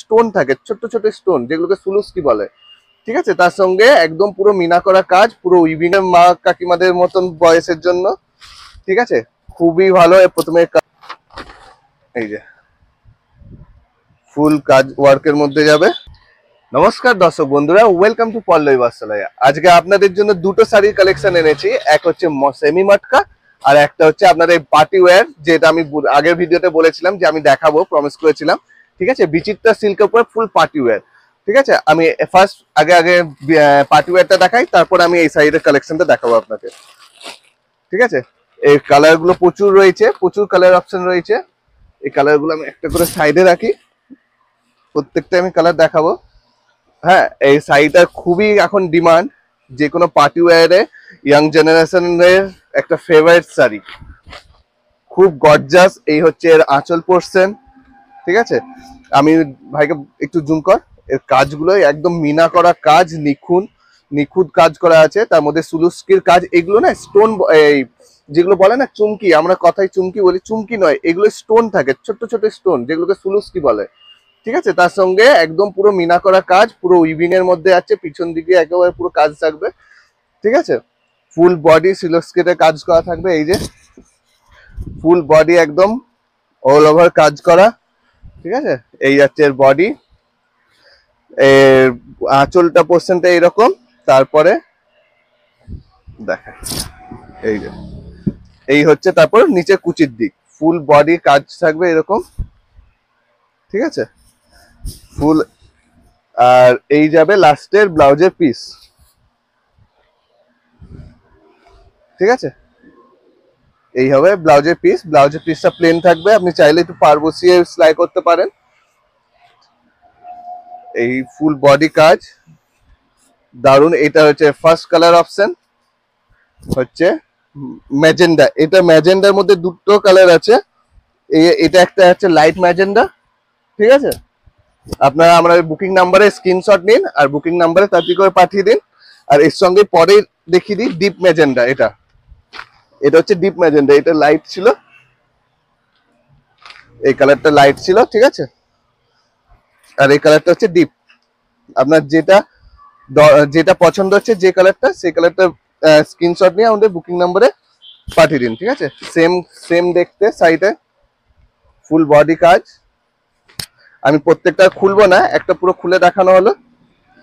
Stone থাকে, ছোট ছোট স্টোন, যেগুলোকে সুলুস্কি বলে। ঠিক আছে, তার সঙ্গে একদম পুরো মিনা করা কাজ, পুরো উইভিং এর মা কাকিমাদের মতন বয়সের জন্য। ঠিক আছে, খুবই ভালো। প্রথমে এই যে ফুল কাজ ওয়ার্কের মধ্যে যাবে। নমস্কার দর্শক বন্ধুরা, ওয়েলকাম টু পল্লবী বস্ত্রালয়। আজকে আপনাদের জন্য দুটো শাড়ির কালেকশন এনেছি। এক হচ্ছে সেমি মটকা, আর একটা হচ্ছে আপনাদের পার্টি ওয়্যার, যেটা আমি আগের ভিডিওতে বলেছিলাম যে আমি দেখাবো, প্রমিস করেছিলাম। ঠিক আছে, বিচিত্রা সিল্কের উপর ফুল পার্টি ওয়্যার। ঠিক আছে, আমি ফার্স্ট আগে পার্টি ওয়্যারটা দেখাই, তারপর আমি এই শাড়ির কালেকশনটা দেখাবো আপনাকে। ঠিক আছে, এই কালার গুলো প্রচুর রয়েছে, প্রচুর কালার অপশন রয়েছে। এই কালার গুলো আমি একটা করে সাইডে রাখি, প্রত্যেকটা আমি কালার দেখাবো। হ্যাঁ, এই শাড়িটার খুবই এখন ডিমান্ড, যে কোনো পার্টি ওয়্যারে ইয়াং জেনারেশনের একটা ফেভারিট শাড়ি, খুব গর্জাস। এই হচ্ছে এর আঁচল পোর্শন। ঠিক আছে, আমি ভাইকে একটু জুম কর। এর কাজগুলো একদম মিনা করা কাজ, নিখুঁত কাজ করা আছে। তার মধ্যে সুলুস্কির কাজ, এগুলো না স্টোন, এই যেগুলো বলে না চুমকি, আমরা কথায় চুমকি বলি, চুমকি নয়, এগুলো স্টোন থাকে, ছোট ছোট স্টোন, যেগুলোকে সুলুস্কি বলে। ঠিক আছে, তার সঙ্গে একদম পুরো মিনা করা কাজ, পুরো উইভিং এর মধ্যে আছে, পিছন দিকে একেবারে পুরো কাজ থাকবে। ঠিক আছে, ফুল বডি সিলস্কেটের কাজ করা থাকবে। এই যে ফুল বডি একদম অল ওভার কাজ করা। ঠিক আছে, এই যাচ্ছে এর বডি। এর আঁচলটা পোর্শনটা এরকম। তারপরে দেখা, এই যে এই হচ্ছে, তারপর নিচে কুচির দিক ফুল বডি কাজ থাকবে এরকম। ঠিক আছে, ফুল। আর এই যাবে লাস্টের ব্লাউজের পিস। ঠিক আছে, এই হবে ব্লাউজের পিস। ব্লাউজের পিসটা প্লেন থাকবে, আপনি চাইলে একটু পার বসিয়ে সেলাই করতে পারেন। এই ফুল বডি কাজ দারুন। এটা হচ্ছে ফার্স্ট কালার অপশন, হচ্ছে ম্যাজেন্ডা। এটা ম্যাজেন্ডার মধ্যে দুটো কালার আছে। এটা একটা হচ্ছে লাইট ম্যাজেন্ডা। ঠিক আছে, আপনারা আমার বুকিং নাম্বারে স্ক্রিনশট নিন, আর বুকিং নাম্বারে তাড়াতাড়ি করে পাঠিয়ে দিন। আর এর সঙ্গে পরে দেখিয়ে দিই ডিপ ম্যাজেন্ডা। এটা এটা হচ্ছে ডিপ ম্যাজেন্ডা। এটা লাইট ছিল, এই কালারটা লাইট ছিল। ঠিক আছে, আর এই কালারটা হচ্ছে ডিপ। আপনার যেটা যেটা পছন্দ হচ্ছে, যে কালারটা, সেই কালারটা স্ক্রিনশট নিয়ে আমাদের বুকিং নাম্বারে পাঠিয়ে দিন। ঠিক আছে, সেম সেম দেখতে সাইডে ফুল বডি কাজ। আমি প্রত্যেকটা খুলবো না, একটা পুরো খুলে দেখানো হলো।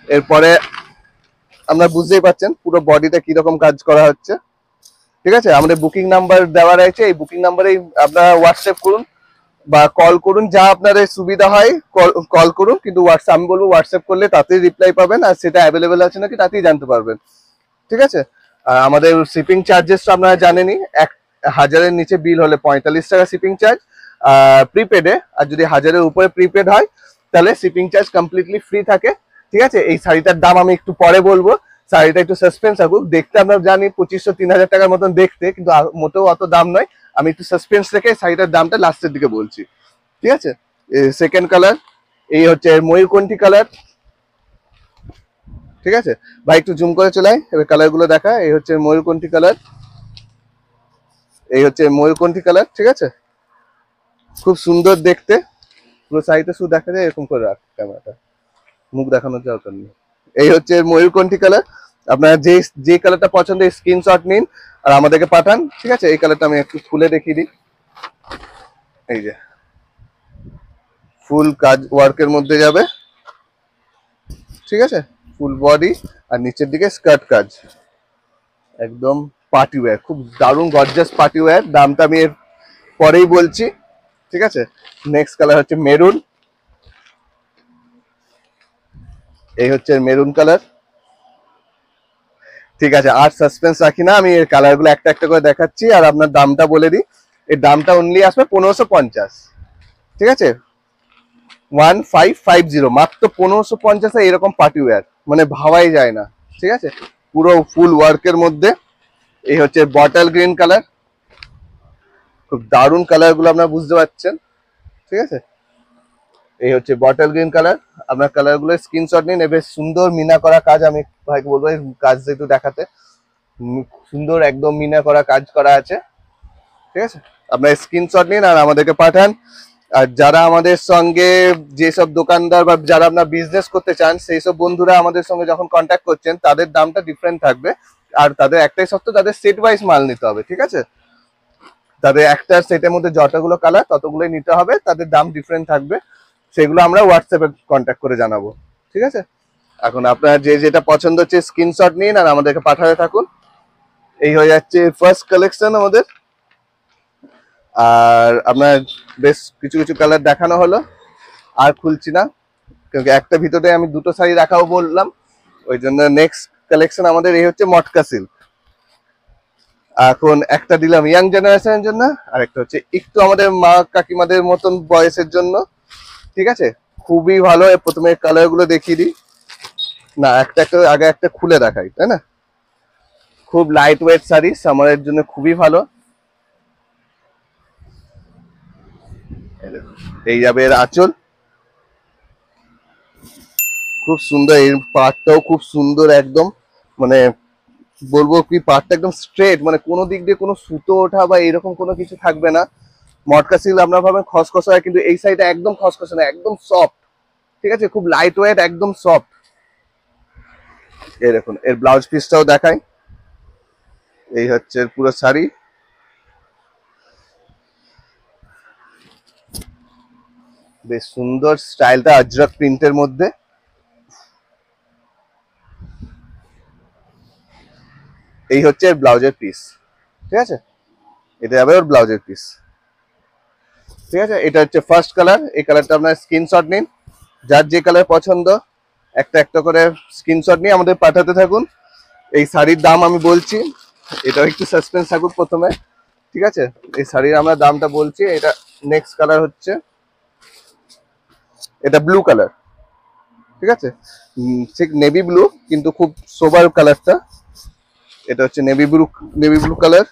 এরপরে আপনারা বুঝতেই পারছেন পুরো বডিটা কিরকম কাজ করা হচ্ছে। ঠিক আছে, আমাদের বুকিং নাম্বার দেওয়া রয়েছে, এই বুকিং নাম্বারেই আপনারা হোয়াটসঅ্যাপ করুন বা কল করুন, যা আপনাদের সুবিধা হয় কল করুন। কিন্তু আমি বলবো হোয়াটসঅ্যাপ করলে তাতেই রিপ্লাই পাবেন, আর সেটা অ্যাভেলেবেল আছে নাকি তাতেই জানতে পারবেন। ঠিক আছে, আর আমাদের শিপিং চার্জেস তো আপনারা জানেনই, 1000-এর নিচে বিল হলে 45 টাকা শিপিং চার্জ প্রিপেডে, আর যদি 1000-এর উপরে প্রিপেড হয় তাহলে শিপিং চার্জ কমপ্লিটলি ফ্রি থাকে। ঠিক আছে, এই শাড়িটার দাম আমি একটু পরে বলবো, শাড়িটা একটু সাসপেন্স থাকুক। দেখতে আমরা জানি 2500-3000 টাকার মতন দেখতে, কিন্তু মোটেও অত দাম নয়। আমি একটু সাসপেন্স রেখে শাড়িটার দামটা লাস্টের দিকে বলছি। ঠিক আছে, সেকেন্ড কালার, এই হচ্ছে ময়ূরকণ্ঠী কালার। ঠিক আছে ভাই, একটু জুম করে চলে আয়, এবার কালার গুলো দেখা। এই হচ্ছে ময়ূরকণ্ঠী কালার, এই হচ্ছে ময়ূরকণ্ঠী কালার। ঠিক আছে, খুব সুন্দর দেখতে। পুরো সাইডে শুধু দেখা যায়, এরকম করে রাখ ক্যামেরাটা, মুখ দেখানোর দরকার নেই। এই হচ্ছে ময়ূরকণ্ঠী কালার। আপনারা যে যে কালারটা পছন্দ স্ক্রিনশট নিন আর আমাদেরকে পাঠান। ঠিক আছে, এই কালারটা আমি একটু খুলে দেখিয়ে দিই। এই যে ফুল কাজ ওয়ার্কের মধ্যে যাবে। ঠিক আছে, ফুল বডি, আর নিচের দিকে স্কার্ট কাজ, একদম পার্টি ওয়্যার, খুব দারুণ গর্জাস পার্টি ওয়্যার। দামটা আমি এর পরেই বলছি। ঠিক আছে, নেক্সট কালার হচ্ছে মেরুন। এই হচ্ছে মেরুন কালার। ঠিক আছে, আর সাসপেন্স রাখি না, আমি এর কালার গুলো একটা একটা করে দেখাচ্ছি, আর আপনার দামটা বলে দিই। এর দামটা অনলি আসবে 1550। ঠিক আছে, 1550, মাত্র 1550। এরকম পার্টি ওয়্যার মানে ভাবাই যায় না। ঠিক আছে, পুরো ফুল ওয়ার্কের মধ্যে। এই হচ্ছে বটল গ্রিন কালার, খুব দারুণ কালার গুলো আপনারা বুঝতে পারছেন। ঠিক আছে, এই হচ্ছে বটল গ্রিন কালার। আপনার কালার গুলো স্ক্রিনশট নিন। বেশ সুন্দর মিনা করা কাজ, আমি ভাইকে বলবো এই কাজটা একটু দেখাতে। সুন্দর একদম মিনা করা কাজ করা আছে। ঠিক আছে, আপনার স্ক্রিনশট নিন আর আমাদেরকে পাঠান। আর যারা আমাদের সঙ্গে যেসব দোকানদার বা যারা আপনার বিজনেস করতে চান সেই সব বন্ধুরা আমাদের সঙ্গে যখন কন্ট্যাক্ট করছেন তাদের দামটা ডিফারেন্ট থাকবে। আর তাদের একটাই সত্য, তাদের সেট ওয়াইজ মাল নিতে হবে, ঠিক আছে? তাদের একটা সেটের মধ্যে যতগুলো কালার ততগুলোই নিতে হবে, তাদের দাম ডিফারেন্ট থাকবে। সেগুলো আমরা হোয়াটসঅ্যাপে কন্ট্যাক্ট করে জানাবো, ঠিক আছে? এখন আপনার যে যেটা পছন্দ হচ্ছে স্ক্রিনশট নিন আর আমাদেরকে পাঠাতে থাকুন। এই হয়ে যাচ্ছে ফার্স্ট কালেকশন আমাদের। আর আপনার বেশ কিছু কিছু কালার দেখানো হলো, আর খুলছি না কারণ একটা ভিতরে আমি দুটো শাড়ি রাখাও বললাম, ওই জন্য নেক্সট কালেকশন আমাদের এই হচ্ছে মটকা সিল্ক। এখন একটা দিলাম ইয়াং জেনারেশনের জন্য, আর একটা হচ্ছে একটু আমাদের মা কাকিমাদের মতন বয়সের জন্য, ঠিক আছে? খুবই ভালো। প্রথমে কালার গুলো দেখিয়ে দিই না, একটা একটা আগে একটা খুলে দেখাই, তাই না? খুব লাইট ওয়েট শাড়ি, সামারের জন্য খুবই ভালো। এই যাবে এর আঁচল, খুব সুন্দর। এর পাড়টাও খুব সুন্দর একদম, মানে বলবো কি পাড়টা একদম স্ট্রেট, মানে কোনো দিক দিয়ে কোনো সুতো ওঠা বা এরকম কোনো কিছু থাকবে না। মটকা সিল্ক আপনারা ভাবেন খসখসে হয়, কিন্তু এই সাইডটা একদম খসখসে না, একদম সফট, ঠিক আছে? খুব লাইট ওয়েট, একদম সফট। এই দেখুন এর ব্লাউজ পিসটাও দেখাই। এই হচ্ছে এর পুরো শাড়ি, বেশ সুন্দর স্টাইলটা আজরক প্রিন্টের মধ্যে। এই হচ্ছে এর ব্লাউজের পিস, ঠিক আছে? এটা যাবে ওর ব্লাউজের পিস, ঠিক আছে? এটা হচ্ছে ফার্স্ট কালার। এই কালারটা আপনার স্ক্রিনশট নিন, যার যে কালার পছন্দ একটা একটা করে স্ক্রিনশট নিয়ে আমাদের পাঠাতে থাকুন। এই শাড়ির দাম আমি বলছি, এটাও একটু সাসপেন্স থাকুক প্রথমে, ঠিক আছে? এই শাড়ির আমরা দামটা বলছি। এটা নেক্সট কালার হচ্ছে এটা ব্লু কালার, ঠিক আছে? ঠিক নেভি ব্লু, কিন্তু খুব সোবার কালারটা। এটা হচ্ছে navy blue, navy blue colour.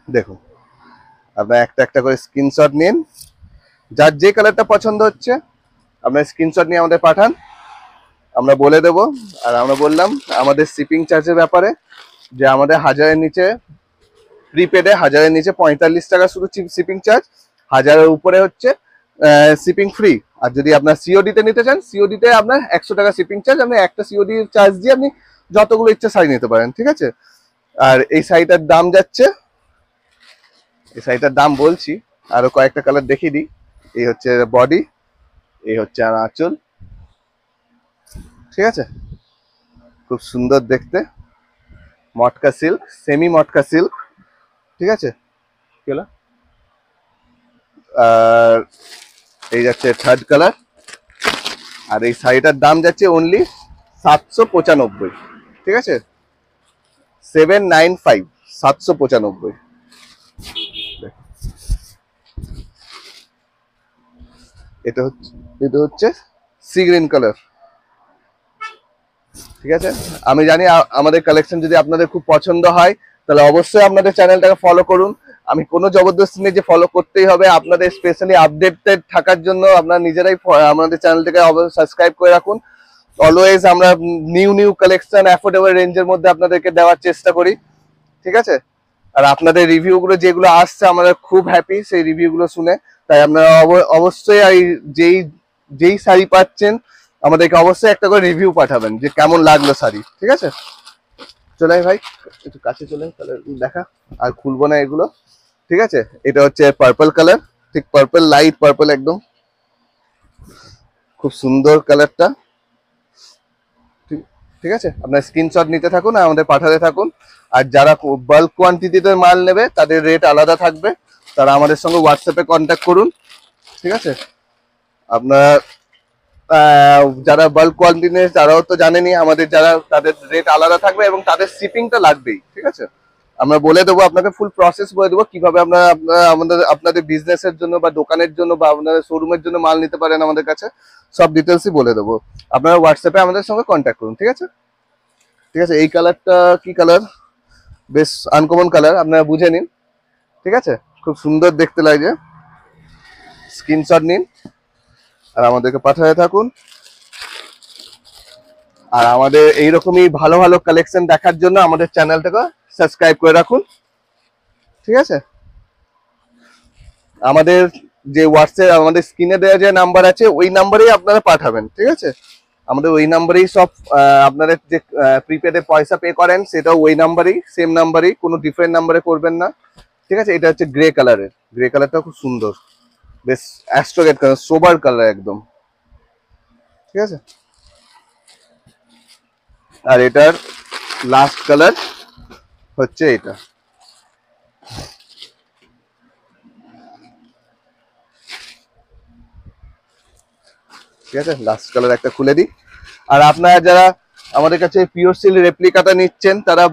দেখুন আপনার একটা একটা করে স্ক্রিনশট নিন, যার যে কালারটা পছন্দ হচ্ছে আপনার স্ক্রিনশট নিয়ে আমাদের পাঠান, আমরা বলে দেব। আর আমরা বললাম আমাদের শিপিং চার্জের ব্যাপারে, যে আমাদের 1000-এর নিচে প্রিপেডে 1000-এর নিচে 45 টাকা শুধু শিপিং চার্জ, 1000-এর উপরে হচ্ছে শিপিং ফ্রি। আর যদি আপনার সিওডি তে নিতে চান, সিওডি তে আপনার 100 টাকা শিপিং চার্জ, আপনি একটা সিওডি চার্জ দিয়ে আপনি যতগুলো ইচ্ছা শাড়ি নিতে পারেন, ঠিক আছে? আর এই শাড়িটার দাম যাচ্ছে, এই শাড়িটার দাম বলছি, আরো কয়েকটা কালার দেখিয়ে দিই। এই হচ্ছে বডি, এই হচ্ছে আর আঁচল, ঠিক আছে? খুব সুন্দর দেখতে, মটকা সিল্ক, সেমি মটকা সিল্ক, ঠিক আছে? কি হলো? আর এই যাচ্ছে থার্ড কালার। আর এই শাড়িটার দাম যাচ্ছে অনলি 795, ঠিক আছে? 795, 795। এটা হচ্ছে, এটা হচ্ছে সি গ্রিন কালার, ঠিক আছে? আমি জানি আমাদের কালেকশন যদি আপনাদের খুব পছন্দ হয় তাহলে অবশ্যই আপনাদের চ্যানেলটাকে ফলো করুন। আমি কোনো জবরদস্তি নেই যে ফলো করতেই হবে, আপনাদের স্পেশালি আপডেটেড থাকার জন্য আপনারা নিজেরাই আমাদের চ্যানেলটাকে সাবস্ক্রাইব করে রাখুন। অলওয়েজ আমরা নিউ নিউ কালেকশন অ্যাফোর্ডেবল রেঞ্জের মধ্যে আপনাদেরকে দেওয়ার চেষ্টা করি, ঠিক আছে? আর আপনাদের রিভিউগুলো যেগুলো আসছে আমরা খুব হ্যাপি সেই রিভিউগুলো শুনে। তাই আপনারা অবশ্যই এই যেই যেই শাড়ি পাচ্ছেন আমাদেরকে অবশ্যই একটা করে রিভিউ পাঠাবেন যে কেমন লাগলো শাড়ি, ঠিক আছে? চলে আয় ভাই, একটু কাছে চলে আয়, তাহলে দেখা। আর খুলবো না এগুলো, ঠিক আছে? এটা হচ্ছে পার্পল কালার, ঠিক পার্পল, লাইট পার্পল একদম, খুব সুন্দর কালারটা, ঠিক আছে? আপনার স্ক্রিনশট নিতে থাকুন আর আমাদের পাঠাতে থাকুন। আর যারা বাল্ক কোয়ান্টিটিতে মাল নেবে তাদের রেট আলাদা থাকবে, তারা আমাদের সঙ্গে হোয়াটসঅ্যাপে কন্ট্যাক্ট করুন, ঠিক আছে? আপনার যারা বাল্ক কোয়ান্টিটি তারাও তো জানেনই আমাদের, যারা তাদের রেট আলাদা থাকবে এবং তাদের শিপিংটা লাগবেই, ঠিক আছে? আমরা বলে দেবো আপনাকে, ফুল প্রসেস বলে দেবো কিভাবে আপনারা আমাদের আপনাদের বিজনেসের জন্য বা দোকানের জন্য বা আপনাদের শোরুমের জন্য মাল নিতে পারেন আমাদের কাছে, সব ডিটেলসই বলে দেবো। আপনারা হোয়াটসঅ্যাপে আমাদের সঙ্গে কন্ট্যাক্ট করুন, ঠিক আছে? ঠিক আছে, এই কালারটা কি কালার, বেশ আনকমন কালার, আপনারা বুঝে নিন, ঠিক আছে? খুব সুন্দর দেখতে লাগে। স্ক্রিনশট নিন আর আমাদেরকে পাঠাতে থাকুন। আর আমাদের এইরকমই ভালো ভালো কালেকশন দেখার জন্য আমাদের চ্যানেলটাকে সাবস্ক্রাইব করে রাখুন, ঠিক আছে? আমাদের যে হোয়াটসঅ্যাপ আমাদের স্ক্রিনে দেওয়া যে নাম্বার আছে ওই নাম্বারেই আপনারা পাঠাবেন, ঠিক আছে? আমাদের ওই নাম্বারেই সব আপনাদের যে প্রিপেডে পয়সা পে করেন সেটাও ওই নাম্বারেই, সেম নাম্বারেই, কোনো ডিফারেন্ট নাম্বারে করবেন না, ঠিক আছে? এটা হচ্ছে গ্রে কালারের, গ্রে কালারটা খুব সুন্দর, বেশ অ্যাস্ট্রোগেট কালার, সোবার কালার একদম, ঠিক আছে? আর এটার লাস্ট কালার হচ্ছে এটা, ঠিক আছে? লাস্ট কালার একটা খুলে দিই। আর আপনারা যারা আমাদের কাছে পিওর সিল রেপ্লিকাটা নিচ্ছেন তারা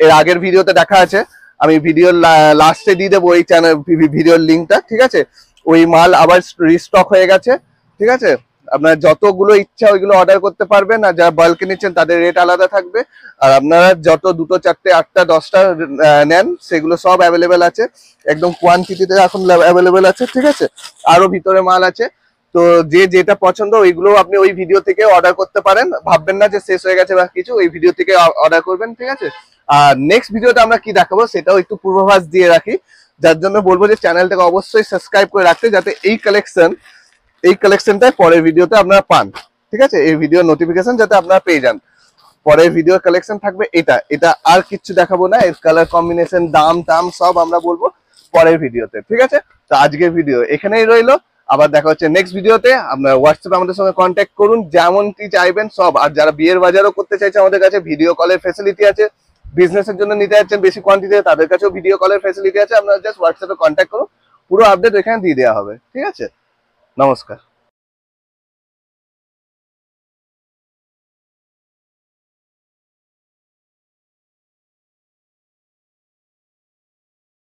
এর আগের ভিডিওতে দেখা আছে, আমি ভিডিওর লাস্টে দিয়ে দেবো ওই চ্যানেল ভিডিওর লিঙ্কটা, ঠিক আছে? ওই মাল আবার রিস্টক হয়ে গেছে, ঠিক আছে? আপনার যতগুলো ইচ্ছা ওইগুলো অর্ডার করতে পারবেন, আর যারা বাল্কে নিচ্ছেন তাদের রেট আলাদা থাকবে। আর আপনারা যত 2, 4, 8, 10টা নেন সেগুলো সব অ্যাভেলেবেল আছে, একদম কোয়ান্টিটিতে এখন অ্যাভেলেবেল আছে, ঠিক আছে? আরো ভিতরে মাল আছে। তো যে যেটা পছন্দ ওইগুলো আপনি ওই ভিডিও থেকে অর্ডার করতে পারেন, ভাববেন না যে শেষ হয়ে গেছে বা কিছু, ওই ভিডিও থেকে অর্ডার করবেন, ঠিক আছে? আর নেক্সট ভিডিওতে আমরা কি দেখাবো সেটাও একটু পূর্বাভাস দিয়ে রাখি, যার জন্য বলবো যে চ্যানেলটাকে অবশ্যই সাবস্ক্রাইব করে রাখতে, যাতে এই কালেকশনটা পরের ভিডিওতে আপনারা পান, ঠিক আছে? এই ভিডিও নোটিফিকেশন যাতে আপনারা পেয়ে যান। পরের ভিডিও কালেকশন থাকবে এটা, এটা আর কিছু দেখাবো না, এর কালার কম্বিনেশন, দাম টাম সব আমরা বলবো পরের ভিডিওতে, ঠিক আছে? তো আজকের ভিডিও এখানেই রইলো, আবার দেখা হচ্ছে নেক্সট ভিডিওতে। আপনারা হোয়াটসঅ্যাপে আমাদের সঙ্গে কন্ট্যাক্ট করুন, যেমনটি চাইবেন সব। আর যারা বিয়ের বাজারও করতে চাইছে আমাদের কাছে ভিডিও কলের ফ্যাসিলিটি আছে, বিজনেসের জন্য নিতে যাচ্ছেন বেশি কোয়ান্টিটিতে তাদের কাছেও ভিডিও কলের ফ্যাসিলিটি আছে, আপনারা জাস্ট হোয়াটসঅ্যাপে কন্ট্যাক্ট করুন, পুরো আপডেট এখানে দিয়ে দেওয়া হবে, ঠিক আছে? নমস্কার।